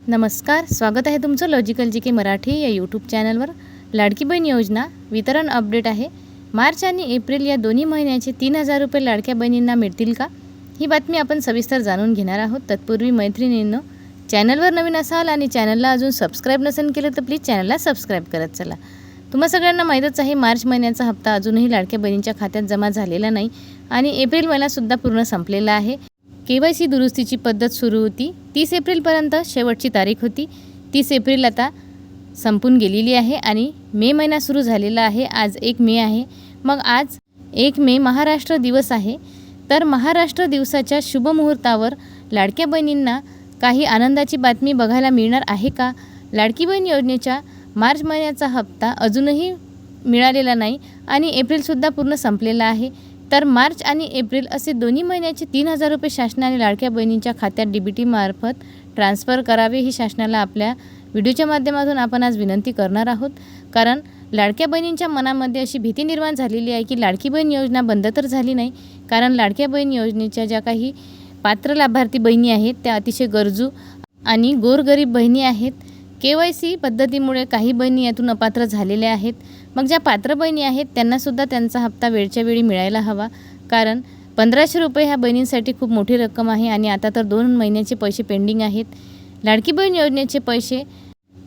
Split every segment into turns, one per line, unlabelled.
नमस्कार, स्वागत आहे तुमचं लॉजिकल जी के मराठी या यूट्यूब चॅनलवर। लाडकी बहीण योजना वितरण अपडेट आहे। मार्च आणि एप्रिल या दोन्ही महिन्याचे 3000 रुपये लाडक्या बहिणींना मिळतील का, ही बातमी आपण सविस्तर जाणून घेणार आहोत। तत्पूर्वी मैत्रिणींनो, चॅनलवर नवीन असाल आणि चॅनलला अजून सबस्क्राईब नसेल केलं तर प्लीज चॅनलला सबस्क्राईब करत चला। तुम्हा सगळ्यांना माहीतच आहे, मार्च महिन्याचा हप्ता अजूनही लाडक्या बहिणींच्या खात्यात जमा झालेला नाही आणि एप्रिल महिनासुद्धा पूर्ण संपलेला आहे। KYC दुरुस्तीची पद्धत सुरू होती। 30 एप्रिलपर्यंत शेवटची तारीख होती। 30 एप्रिल आता संपून गेलेली आहे आणि मे महिना सुरू झालेला आहे। आज 1 मे आहे। मग आज 1 मे महाराष्ट्र दिवस आहे। तर महाराष्ट्र दिवसाच्या शुभ मुहूर्तावर लाडक्या बहिणींना काही आनंदाची बातमी बघायला मिळणार आहे का? लाडकी बहीण योजनेच्या मार्च महिन्याचा हप्ता अजूनही मिळालेला नाही आणि एप्रिलसुद्धा पूर्ण संपलेला आहे। तर मार्च आणि एप्रिल असे दोन्ही महिन्याचे 3000 रुपये शासनाने लाडक्या बहिणींच्या खात्यात DBT मार्फत ट्रान्सफर करावे, ही शासनाला आपल्या व्हिडिओच्या माध्यमातून आपण आज विनंती करणार आहोत। कारण लाडक्या बहिणींच्या मनामध्ये अशी भीती निर्माण झालेली आहे की लाडकी बहीण योजना बंद तर झाली नाही, कारण लाडक्या बहीण योजनेच्या ज्या काही पात्र लाभार्थी बहिणी आहेत त्या अतिशय गरजू आणि गोरगरीब बहिणी आहेत। KYC पद्धतीमुळे काही बहिणी यातून अपात्र झालेल्या आहेत। मग ज्या पात्र बहिणी आहेत त्यांनासुद्धा त्यांचा हप्ता वेळच्या वेळी मिळायला हवा, कारण 1500 रुपये ह्या बहिणींसाठी खूप मोठी रक्कम आहे आणि आता तर 2 महिन्याचे पैसे पेंडिंग आहेत। लाडकी बहीण योजनेचे पैसे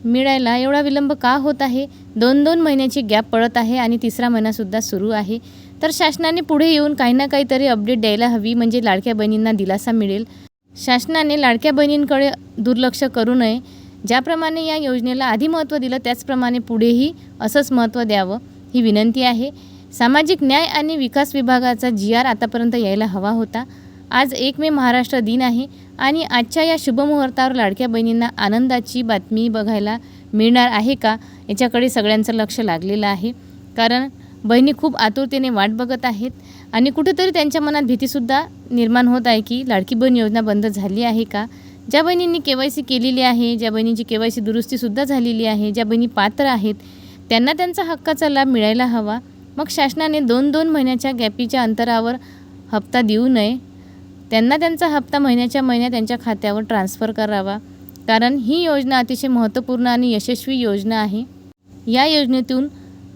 मिळायला एवढा विलंब का होत आहे? 2 महिन्याची गॅप पडत आहे आणि 3रा महिनासुद्धा सुरू आहे। तर शासनाने पुढे येऊन काही ना काहीतरी अपडेट द्यायला हवी, म्हणजे लाडक्या बहिणींना दिलासा मिळेल। शासनाने लाडक्या बहिणींकडे दुर्लक्ष करू नये। ज्याप्रमाणे या योजनेला आधी महत्त्व दिलं त्याचप्रमाणे पुढेही असंच महत्त्व द्यावं, ही विनंती आहे। सामाजिक न्याय आणि विकास विभागाचा GR आतापर्यंत यायला हवा होता। आज 1 मे महाराष्ट्र दिन आहे आणि आजच्या या शुभमुहूर्तावर लाडक्या बहिणींना आनंदाची बातमी बघायला मिळणार आहे का, याच्याकडे सगळ्यांचं लक्ष लागलेलं आहे। कारण बहिणी खूप आतुरतेने वाट बघत आहेत आणि कुठेतरी त्यांच्या मनात भीतीसुद्धा निर्माण होत आहे की लाडकी बहीण योजना बंद झाली आहे का। ज्या बहिणींनी KYC केलेली आहे, ज्या बहिणींची KYC दुरुस्तीसुद्धा झालेली आहे, ज्या बहिणी पात्र आहेत त्यांना त्यांचा हक्काचा लाभ मिळायला हवा। मग शासनाने 2 महिन्याच्या गॅपीच्या अंतरावर हप्ता देऊ नये, त्यांना त्यांचा हप्ता महिन्याच्या महिन्यात त्यांच्या खात्यावर ट्रान्सफर करावा, कारण ही योजना अतिशय महत्त्वपूर्ण आणि यशस्वी योजना आहे। या योजनेतून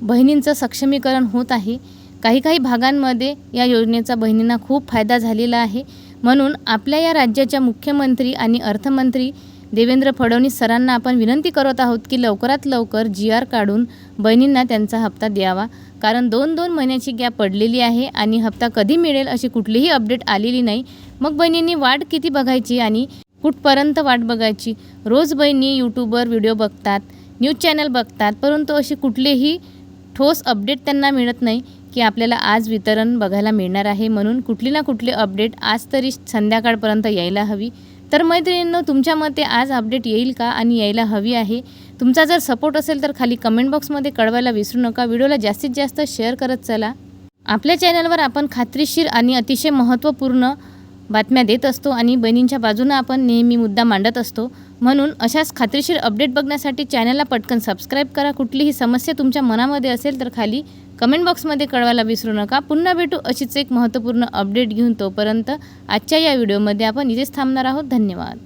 बहिणींचं सक्षमीकरण होत आहे। काही भागांमध्ये या योजनेचा बहिणींना खूप फायदा झालेला आहे। म्हणून आपल्या या राज्याच्या मुख्यमंत्री आणि अर्थमंत्री देवेंद्र फडणवीस सरांना आपण विनंती करत आहोत की लवकरात लवकर GR काढून बहिणींना त्यांचा हप्ता द्यावा, कारण 2 महिन्याची गॅप पडलेली आहे आणि हप्ता कधी मिळेल अशी कुठलीही अपडेट आलेली नाही। मग बहिणींनी वाट किती बघायची आणि कुठपर्यंत वाट बघायची? रोज बहिणी यूट्यूबवर व्हिडिओ बघतात, न्यूज चॅनल बघतात, परंतु अशी कुठलेही ठोस अपडेट त्यांना मिळत नाही की आपल्याला आज वितरण बघायला मिळणार आहे। म्हणून कुठली ना कुठली अपडेट आज तरी संध्याकाळपर्यंत यायला हवी। तर मैत्रिणींनो, तुमच्या मते आज अपडेट येईल का आणि यायला हवी आहे? तुमचा जर सपोर्ट असेल तर खाली कमेंट बॉक्समध्ये कळवायला विसरू नका। व्हिडिओला जास्तीत जास्त शेअर करत चला। आपल्या चॅनलवर आपण खात्रीशीर आणि अतिशय महत्त्वपूर्ण बातम्या देत असतो आणि बहिणींच्या बाजूने आपण नेहमी मुद्दा मांडत असतो। म्हणून अशाच खात्रीशीर अपडेट बघण्यासाठी चॅनलला पटकन सबस्क्राईब करा। कुठलीही समस्या तुमच्या मनामध्ये असेल तर खाली कमेंट बॉक्समध्ये कळवायला विसरू नका। पुन्हा भेटू अशीच एक महत्त्वपूर्ण अपडेट घेऊन। तोपर्यंत आजच्या या व्हिडिओमध्ये आपण इथेच थांबणार आहोत। धन्यवाद।